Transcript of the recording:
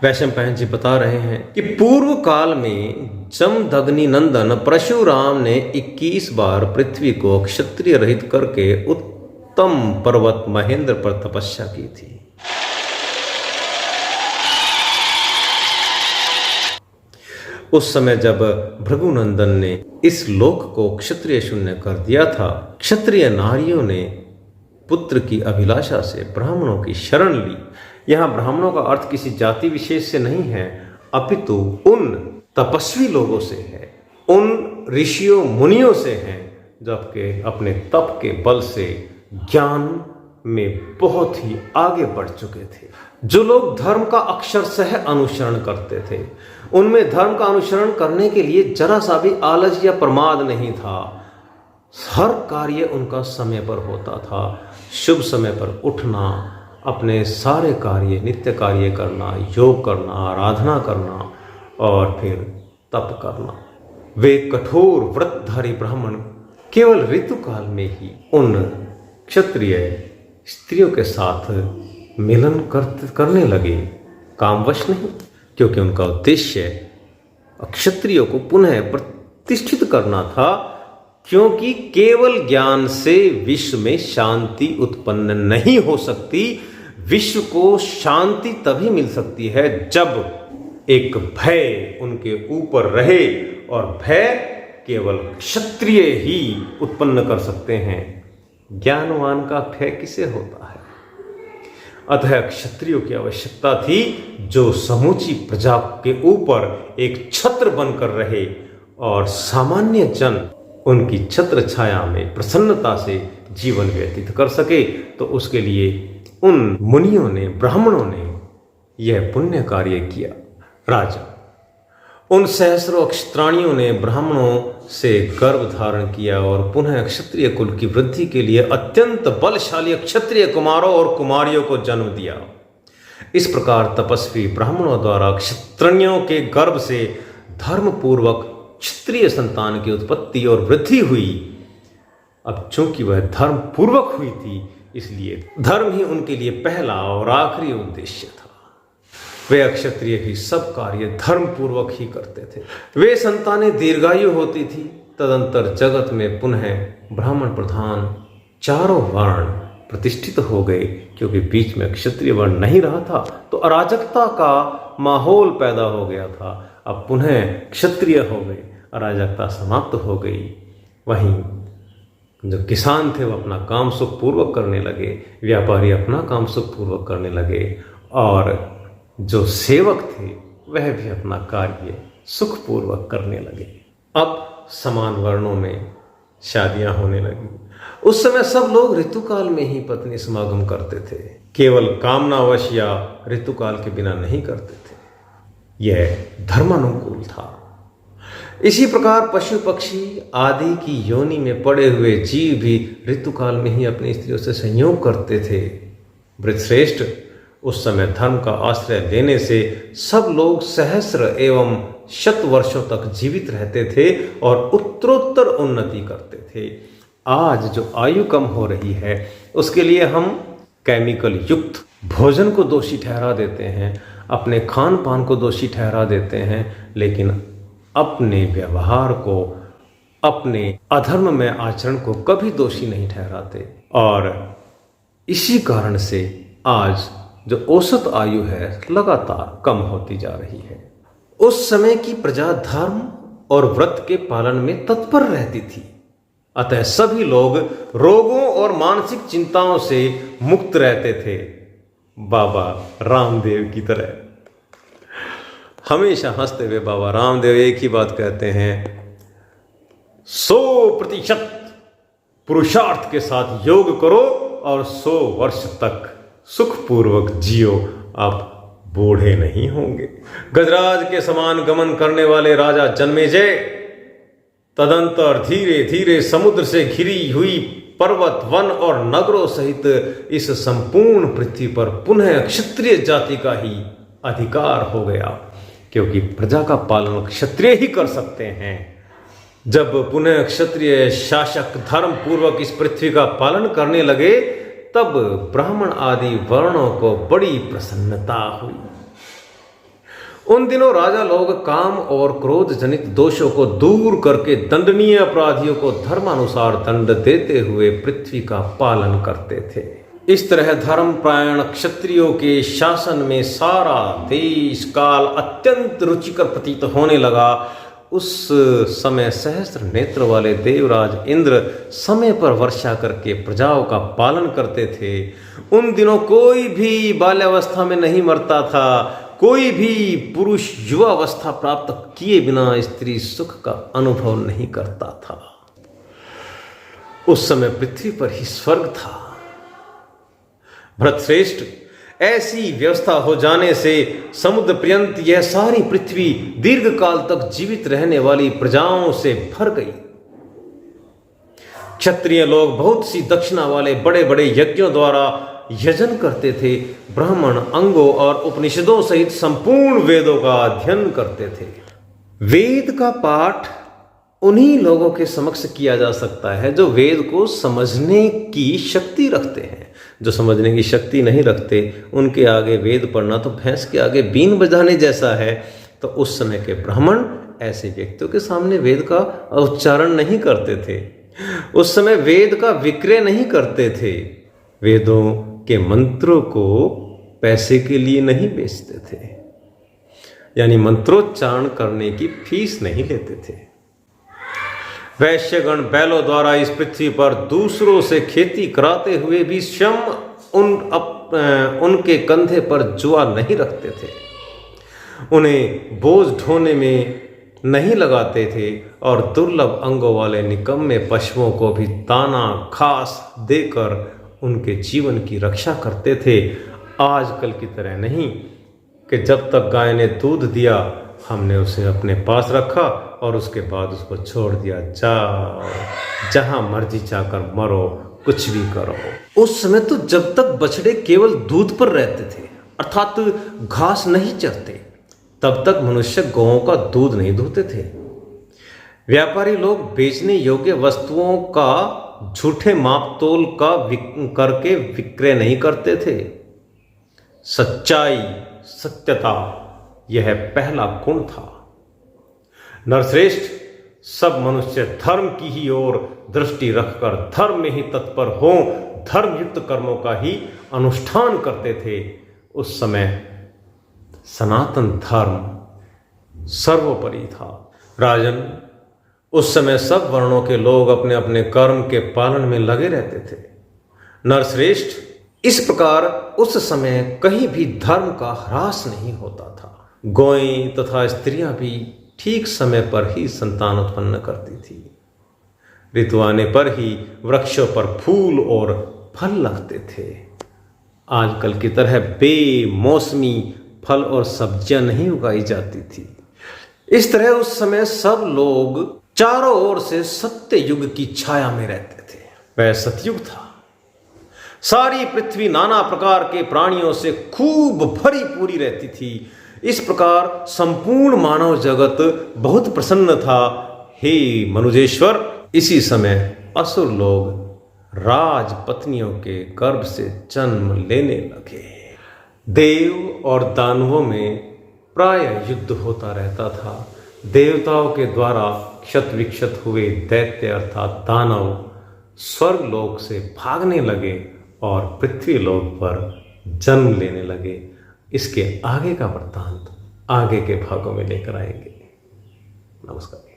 वैशंपायन जी बता रहे हैं कि पूर्व काल में जमदग्नि नंदन परशुराम ने 21 बार पृथ्वी को क्षत्रिय रहित करके उत्तम पर्वत महेंद्र पर तपस्या की थी। उस समय जब भृगुनंदन ने इस लोक को क्षत्रिय शून्य कर दिया था, क्षत्रिय नारियों ने पुत्र की अभिलाषा से ब्राह्मणों की शरण ली। यहाँ ब्राह्मणों का अर्थ किसी जाति विशेष से नहीं है, अपितु उन तपस्वी लोगों से है, उन ऋषियों मुनियों से है जो अपने तप के बल से ज्ञान में बहुत ही आगे बढ़ चुके थे, जो लोग धर्म का अक्षरशः अनुसरण करते थे। उनमें धर्म का अनुसरण करने के लिए जरा सा भी आलस या प्रमाद नहीं था। हर कार्य उनका समय पर होता था। शुभ समय पर उठना, अपने सारे कार्य, नित्य कार्य करना, योग करना, आराधना करना और फिर तप करना। वे कठोर व्रतधारी ब्राह्मण केवल ऋतुकाल में ही उन क्षत्रिय स्त्रियों के साथ मिलन करने लगे, कामवश नहीं, क्योंकि उनका उद्देश्य क्षत्रियों को पुनः प्रतिष्ठित करना था। क्योंकि केवल ज्ञान से विश्व में शांति उत्पन्न नहीं हो सकती। विश्व को शांति तभी मिल सकती है जब एक भय उनके ऊपर रहे, और भय केवल क्षत्रिय ही उत्पन्न कर सकते हैं। ज्ञानवान का भय किसे होता है? अतः क्षत्रियों की आवश्यकता थी जो समूची प्रजा के ऊपर एक छत्र बनकर रहे और सामान्य जन उनकी छत्र छाया में प्रसन्नता से जीवन व्यतीत कर सके। तो उसके लिए उन मुनियों ने, ब्राह्मणों ने यह पुण्य कार्य किया। राजा, उन सहस्रों क्षत्राणियों ने ब्राह्मणों से गर्भ धारण किया और पुनः क्षत्रिय कुल की वृद्धि के लिए अत्यंत बलशाली क्षत्रिय कुमारों और कुमारियों को जन्म दिया। इस प्रकार तपस्वी ब्राह्मणों द्वारा क्षत्रियों के गर्भ से धर्मपूर्वक क्षत्रिय संतान की उत्पत्ति और वृद्धि हुई। अब चूंकि वह धर्म पूर्वक हुई थी, इसलिए धर्म ही उनके लिए पहला और आखिरी उद्देश्य था। वे क्षत्रिय भी सब कार्य धर्म पूर्वक ही करते थे। वे संतानें दीर्घायु होती थी। तदंतर जगत में पुनः ब्राह्मण प्रधान चारों वर्ण प्रतिष्ठित हो गए, क्योंकि बीच में क्षत्रिय वर्ण नहीं रहा था तो अराजकता का माहौल पैदा हो गया था। अब पुनः क्षत्रिय हो गए, अराजकता समाप्त हो गई। वहीं जो किसान थे वो अपना काम सुखपूर्वक करने लगे, व्यापारी अपना काम सुखपूर्वक करने लगे, और जो सेवक थे वह भी अपना कार्य सुखपूर्वक करने लगे। अब समान वर्णों में शादियां होने लगी। उस समय सब लोग ऋतुकाल में ही पत्नी समागम करते थे, केवल कामनावश या ऋतुकाल के बिना नहीं करते थे। यह धर्मानुकूल था। इसी प्रकार पशु पक्षी आदि की योनि में पड़े हुए जीव भी ऋतुकाल में ही अपनी स्त्रियों से संयोग करते थे। वृत्रश्रेष्ठ, उस समय धर्म का आश्रय लेने से सब लोग सहस्र एवं शत वर्षों तक जीवित रहते थे और उत्तरोत्तर उन्नति करते थे। आज जो आयु कम हो रही है उसके लिए हम केमिकल युक्त भोजन को दोषी ठहरा देते हैं, अपने खान पान को दोषी ठहरा देते हैं, लेकिन अपने व्यवहार को, अपने अधर्म में आचरण को कभी दोषी नहीं ठहराते। और इसी कारण से आज जो औसत आयु है लगातार कम होती जा रही है। उस समय की प्रजा धर्म और व्रत के पालन में तत्पर रहती थी, अतः सभी लोग रोगों और मानसिक चिंताओं से मुक्त रहते थे। बाबा रामदेव की तरह हमेशा हंसते हुए बाबा रामदेव एक ही बात कहते हैं, 100% पुरुषार्थ के साथ योग करो और 100 वर्ष तक सुखपूर्वक जियो, आप बूढ़े नहीं होंगे। गजराज के समान गमन करने वाले राजा जन्मेजय तदंतर धीरे धीरे समुद्र से घिरी हुई पर्वत, वन और नगरों सहित इस संपूर्ण पृथ्वी पर पुनः क्षत्रिय जाति का ही अधिकार हो गया, क्योंकि प्रजा का पालन क्षत्रिय ही कर सकते हैं। जब पुनः क्षत्रिय शासक धर्म पूर्वक इस पृथ्वी का पालन करने लगे, तब ब्राह्मण आदि वर्णों को बड़ी प्रसन्नता हुई। उन दिनों राजा लोग काम और क्रोध जनित दोषों को दूर करके दंडनीय अपराधियों को धर्मानुसार दंड देते हुए पृथ्वी का पालन करते थे। इस तरह धर्मपरायण क्षत्रियों के शासन में सारा देश काल अत्यंत रुचिकर प्रतीत होने लगा। उस समय सहस्त्र नेत्र वाले देवराज इंद्र समय पर वर्षा करके प्रजाओं का पालन करते थे। उन दिनों कोई भी बाल्यावस्था में नहीं मरता था, कोई भी पुरुष युवावस्था प्राप्त किए बिना स्त्री सुख का अनुभव नहीं करता था। उस समय पृथ्वी पर ही स्वर्ग था। भरतश्रेष्ठ, ऐसी व्यवस्था हो जाने से समुद्र पर्यंत यह सारी पृथ्वी दीर्घ काल तक जीवित रहने वाली प्रजाओं से भर गई। क्षत्रिय लोग बहुत सी दक्षिणा वाले बड़े बड़े यज्ञों द्वारा यजन करते थे। ब्राह्मण अंगों और उपनिषदों सहित संपूर्ण वेदों का अध्ययन करते थे। वेद का पाठ उन्हीं लोगों के समक्ष किया जा सकता है जो वेद को समझने की शक्ति रखते हैं। जो समझने की शक्ति नहीं रखते, उनके आगे वेद पढ़ना तो भैंस के आगे बीन बजाने जैसा है। तो उस समय के ब्राह्मण ऐसे व्यक्तियों के सामने वेद का उच्चारण नहीं करते थे। उस समय वेद का विक्रय नहीं करते थे। वेदों के मंत्रों को पैसे के लिए नहीं बेचते थे, यानी मंत्रोच्चारण करने की फीस नहीं लेते थे। वैश्यगण बैलों द्वारा इस पृथ्वी पर दूसरों से खेती कराते हुए भी स्वयं उनके कंधे पर जुआ नहीं रखते थे। उन्हें बोझ ढोने में नहीं लगाते थे और दुर्लभ अंगों वाले निकम्मे पशुओं को भी दाना घास देकर उनके जीवन की रक्षा करते थे। आजकल की तरह नहीं कि जब तक गाय ने दूध दिया हमने उसे अपने पास रखा और उसके बाद उसको छोड़ दिया, जाओ जहां मर्जी जाकर मरो, कुछ भी करो। उस समय तो जब तक बछड़े केवल दूध पर रहते थे अर्थात घास नहीं चरते, तब तक मनुष्य गौओं का दूध नहीं दूहते थे। व्यापारी लोग बेचने योग्य वस्तुओं का झूठे मापतोल का करके विक्रय नहीं करते थे। सच्चाई, सत्यता, यह पहला गुण था। नरश्रेष्ठ, सब मनुष्य धर्म की ही ओर दृष्टि रखकर धर्म में ही तत्पर हों, धर्मयुक्त कर्मों का ही अनुष्ठान करते थे। उस समय सनातन धर्म सर्वोपरि था। राजन, उस समय सब वर्णों के लोग अपने अपने कर्म के पालन में लगे रहते थे। नरश्रेष्ठ, इस प्रकार उस समय कहीं भी धर्म का ह्रास नहीं होता था। गौएं तथा स्त्रियां भी ठीक समय पर ही संतान उत्पन्न करती थी। ऋतु आने पर ही वृक्षों पर फूल और फल लगते थे। आजकल की तरह बेमौसमी फल और सब्जियां नहीं उगाई जाती थी। इस तरह उस समय सब लोग चारों ओर से सत्य युग की छाया में रहते थे। वह सतयुग था। सारी पृथ्वी नाना प्रकार के प्राणियों से खूब भरी पूरी रहती थी। इस प्रकार संपूर्ण मानव जगत बहुत प्रसन्न था। हे मनुजेश्वर, इसी समय असुर लोग राजपत्नियों के गर्भ से जन्म लेने लगे। देव और दानवों में प्राय युद्ध होता रहता था। देवताओं के द्वारा क्षत विक्षत हुए दैत्य अर्थात दानव स्वर्गलोक से भागने लगे और पृथ्वी लोक पर जन्म लेने लगे। इसके आगे का वृत्तांत आगे के भागों में लेकर आएंगे। नमस्कार।